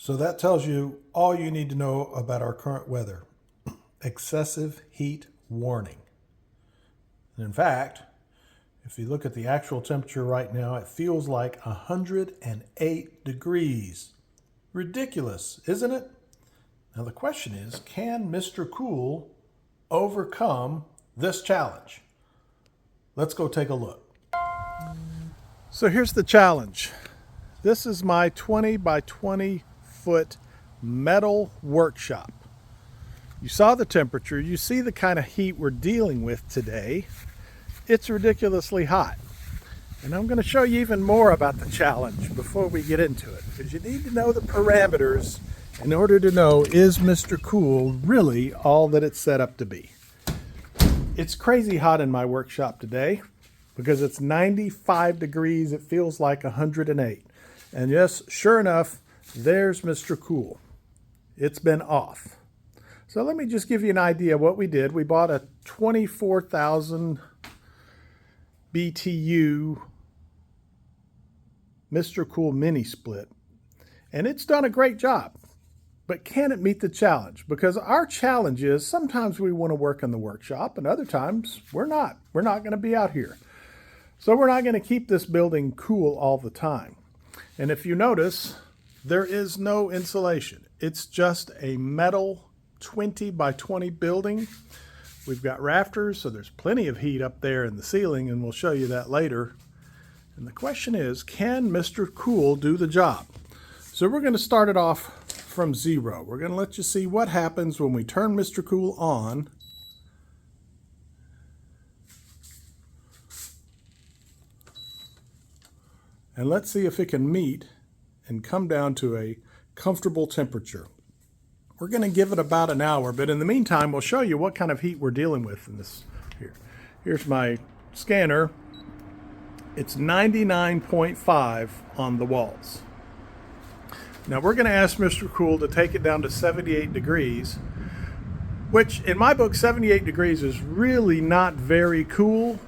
So that tells you all you need to know about our current weather. Excessive heat warning. And in fact, if you look at the actual temperature right now, it feels like 108 degrees. Ridiculous, isn't it? Now the question is, can MrCool overcome this challenge? Let's go take a look. So here's the challenge. This is my 20 by 20 foot metal workshop. You saw the temperature, you see the kind of heat we're dealing with today. It's ridiculously hot. And I'm going to show you even more about the challenge before we get into it, because you need to know the parameters in order to know, is MrCool really all that it's set up to be? It's crazy hot in my workshop today because it's 95 degrees. It feels like 108. And yes, sure enough, there's MrCool. It's been off. So let me just give you an idea of what we did. We bought a 24,000 BTU MrCool mini split, and it's done a great job. But can it meet the challenge? Because our challenge is sometimes we want to work in the workshop and other times we're not. We're not going to be out here. So we're not going to keep this building cool all the time. And if you notice, there is no insulation. It's just a metal 20 by 20 building. We've got rafters, so there's plenty of heat up there in the ceiling, and we'll show you that later. And the question is, can MrCool do the job? So we're going to start it off from zero. We're going to let you see what happens when we turn MrCool on. And let's see if it can meet and come down to a comfortable temperature. We're going to give it about an hour, but in the meantime, we'll show you what kind of heat we're dealing with in this here. Here's my scanner. It's 99.5 on the walls. Now we're going to ask MrCool to take it down to 78 degrees, which in my book, 78 degrees is really not very cool.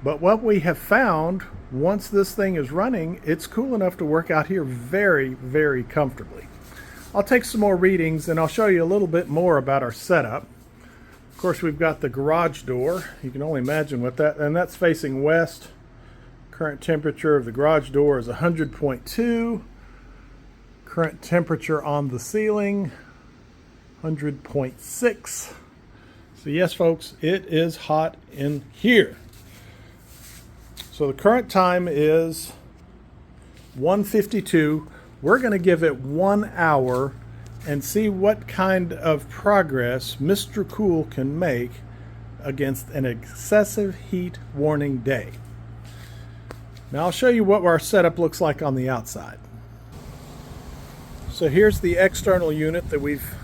But what we have found, once this thing is running, it's cool enough to work out here very, very comfortably. I'll take some more readings and I'll show you a little bit more about our setup. Of course, we've got the garage door. You can only imagine what that, and that's facing west. Current temperature of the garage door is 100.2. Current temperature on the ceiling, 100.6. So yes, folks, it is hot in here. So the current time is 1:52. We're going to give it 1 hour and see what kind of progress MrCool can make against an excessive heat warning day. Now I'll show you what our setup looks like on the outside. So here's the external unit that we've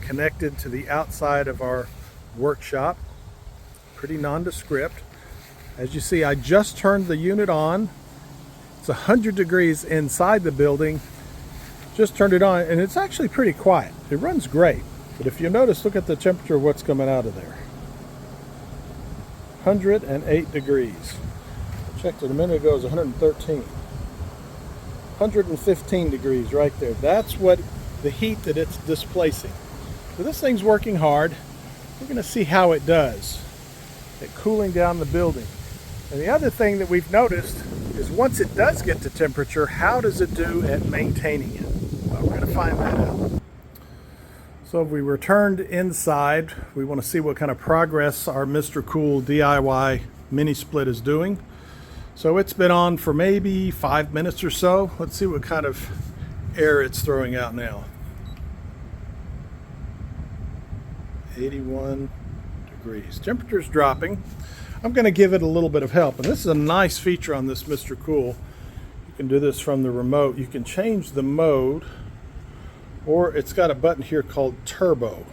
connected to the outside of our workshop. Pretty nondescript. As you see, I just turned the unit on. It's 100 degrees inside the building. Just turned it on, and it's actually pretty quiet. It runs great. But if you notice, look at the temperature of what's coming out of there. 108 degrees. I checked it a minute ago, it was 113. 115 degrees right there. That's what the heat that it's displacing. So this thing's working hard. We're going to see how it does at cooling down the building. And the other thing that we've noticed is once it does get to temperature, how does it do at maintaining it? Well, we're going to find that out. So we returned inside. We want to see what kind of progress our MrCool DIY mini split is doing. So it's been on for maybe 5 minutes or so. Let's see what kind of air it's throwing out now. 81 degrees. Temperature's dropping. I'm going to give it a little bit of help. And this is a nice feature on this MrCool. You can do this from the remote. You can change the mode, or it's got a button here called Turbo.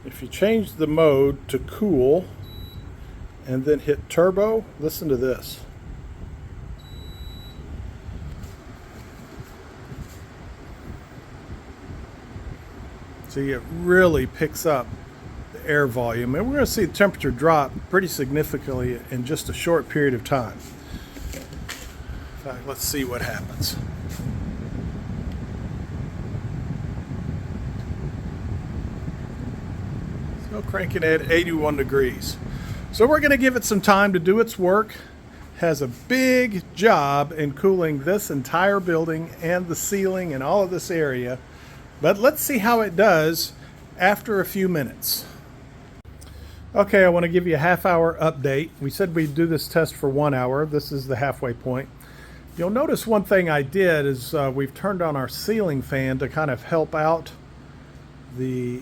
If you change the mode to cool and then hit Turbo, listen to this. See, it really picks up the air volume, and we're going to see the temperature drop pretty significantly in just a short period of time. In fact, let's see what happens. So cranking at 81 degrees. So we're going to give it some time to do its work. Has a big job in cooling this entire building and the ceiling and all of this area. But let's see how it does after a few minutes. Okay, I want to give you a half-hour update. We said we'd do this test for 1 hour. This is the halfway point. You'll notice one thing I did is we've turned on our ceiling fan to kind of help out the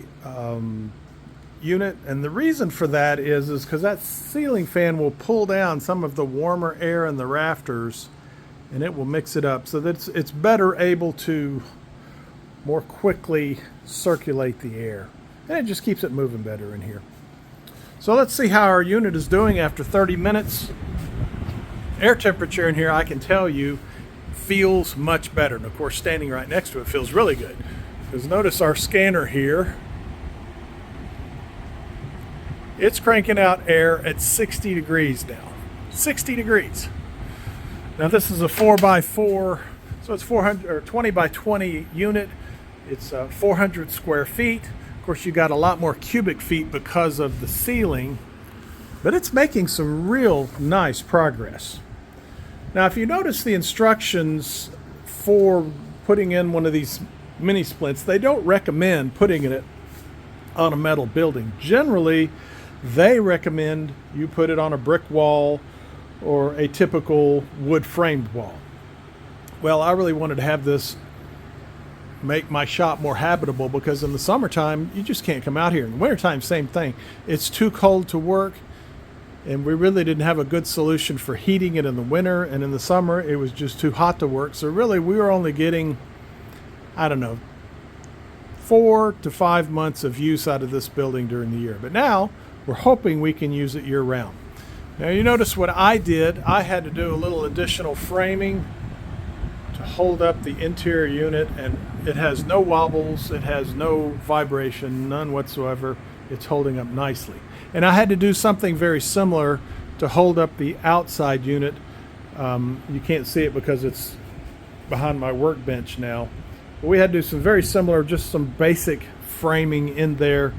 unit, and the reason for that is because that ceiling fan will pull down some of the warmer air in the rafters and it will mix it up so that it's better able to more quickly circulate the air, and it just keeps it moving better in here. So let's see how our unit is doing after 30 minutes. Air temperature in here, I can tell you, feels much better, and of course standing right next to it feels really good, because notice our scanner here, it's cranking out air at 60 degrees now. 60 degrees. Now this is a 4x4, so it's 400 or 20 by 20 unit. It's 400 square feet. Of course, you got a lot more cubic feet because of the ceiling, but it's making some real nice progress. Now, if you notice the instructions for putting in one of these mini splits, they don't recommend putting it on a metal building. Generally, they recommend you put it on a brick wall or a typical wood framed wall. Well, I really wanted to have this make my shop more habitable, because in the summertime you just can't come out here. In the wintertime, same thing. It's too cold to work, and we really didn't have a good solution for heating it in the winter, and in the summer it was just too hot to work. So really we were only getting, I don't know, 4 to 5 months of use out of this building during the year. But now we're hoping we can use it year-round. Now you notice what I did. I had to do a little additional framing to hold up the interior unit, and it has no wobbles, it has no vibration, none whatsoever. It's holding up nicely. And I had to do something very similar to hold up the outside unit. You can't see it because it's behind my workbench now. But we had to do some very similar, just some basic framing in there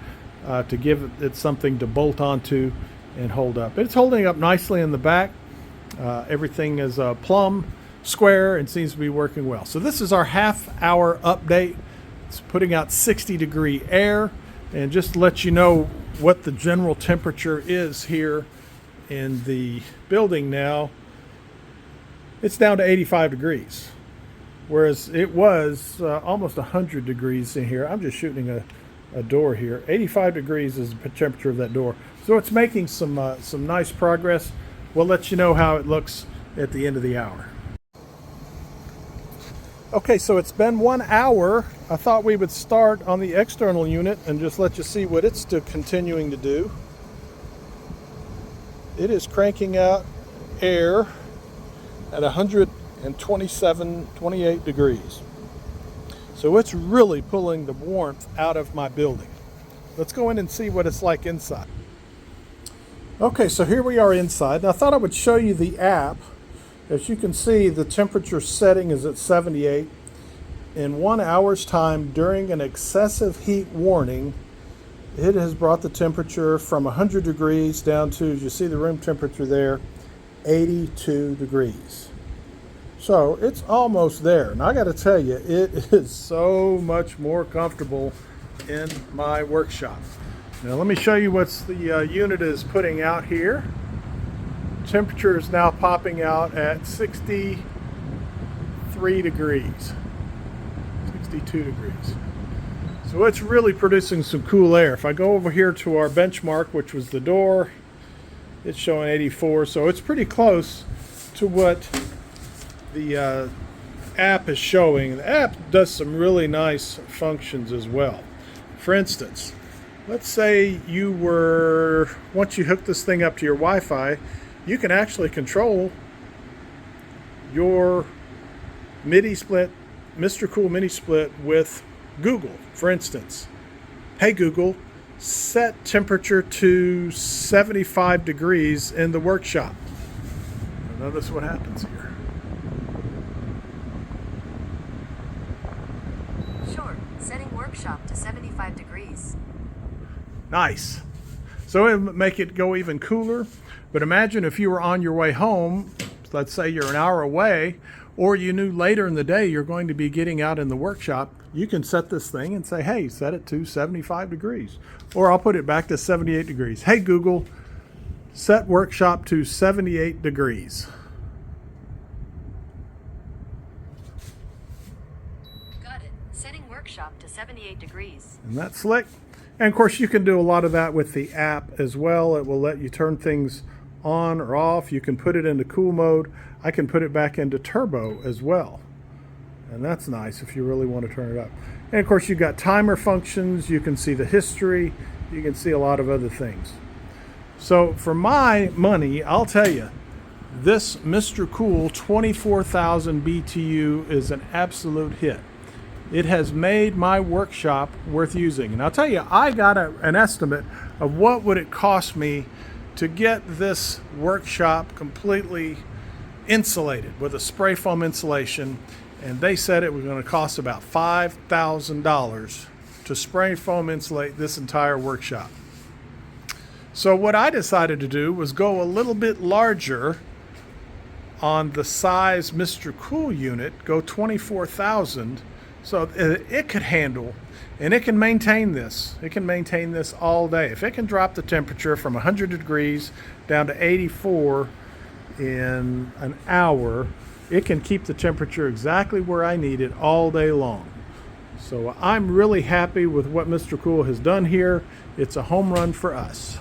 to give it something to bolt onto and hold up. It's holding up nicely in the back. Everything is plumb, square, and seems to be working well. So this is our half-hour update. It's putting out 60-degree air, and just to let you know what the general temperature is here in the building now, it's down to 85 degrees, whereas it was almost 100 degrees in here. I'm just shooting a door here. 85 degrees is the temperature of that door. So it's making some nice progress. We'll let you know how it looks at the end of the hour. Okay, so it's been 1 hour. I thought we would start on the external unit and just let you see what it's still continuing to do. It is cranking out air at 127, 28 degrees. So it's really pulling the warmth out of my building. Let's go in and see what it's like inside. Okay, so here we are inside. Now, I thought I would show you the app. As you can see, the temperature setting is at 78. In 1 hour's time, during an excessive heat warning, it has brought the temperature from 100 degrees down to, as you see the room temperature there, 82 degrees. So it's almost there. And I got to tell you, it is so much more comfortable in my workshop. Now let me show you what the unit is putting out here. Temperature is now popping out at 63 degrees, 62 degrees. So it's really producing some cool air. If I go over here to our benchmark, which was the door, it's showing 84. So it's pretty close to what the app is showing. The app does some really nice functions as well. For instance, let's say you were, once you hook this thing up to your Wi-Fi, you can actually control your MIDI split, MrCool mini split with Google. For instance, hey Google, set temperature to 75 degrees in the workshop. Notice what happens here. Setting workshop to 75 degrees. Nice. So it would make it go even cooler. But imagine if you were on your way home, let's say you're an hour away, or you knew later in the day you're going to be getting out in the workshop, you can set this thing and say, hey, set it to 75 degrees. Or I'll put it back to 78 degrees. Hey, Google, set workshop to 78 degrees. Got it. Setting workshop to 78 degrees. And that's slick. And of course, you can do a lot of that with the app as well. It will let you turn things on or off. You can put it into cool mode. I can put it back into turbo as well. And that's nice if you really want to turn it up. And of course, you've got timer functions. You can see the history. You can see a lot of other things. So for my money, I'll tell you, this MrCool 24,000 BTU is an absolute hit. It has made my workshop worth using. And I'll tell you, I got an estimate of what would it cost me to get this workshop completely insulated with a spray foam insulation. And they said it was going to cost about $5,000 to spray foam insulate this entire workshop. So what I decided to do was go a little bit larger on the size MrCool unit, go 24,000. So it could handle, and it can maintain this. It can maintain this all day. If it can drop the temperature from 100 degrees down to 84 in an hour, it can keep the temperature exactly where I need it all day long. So I'm really happy with what MrCool has done here. It's a home run for us.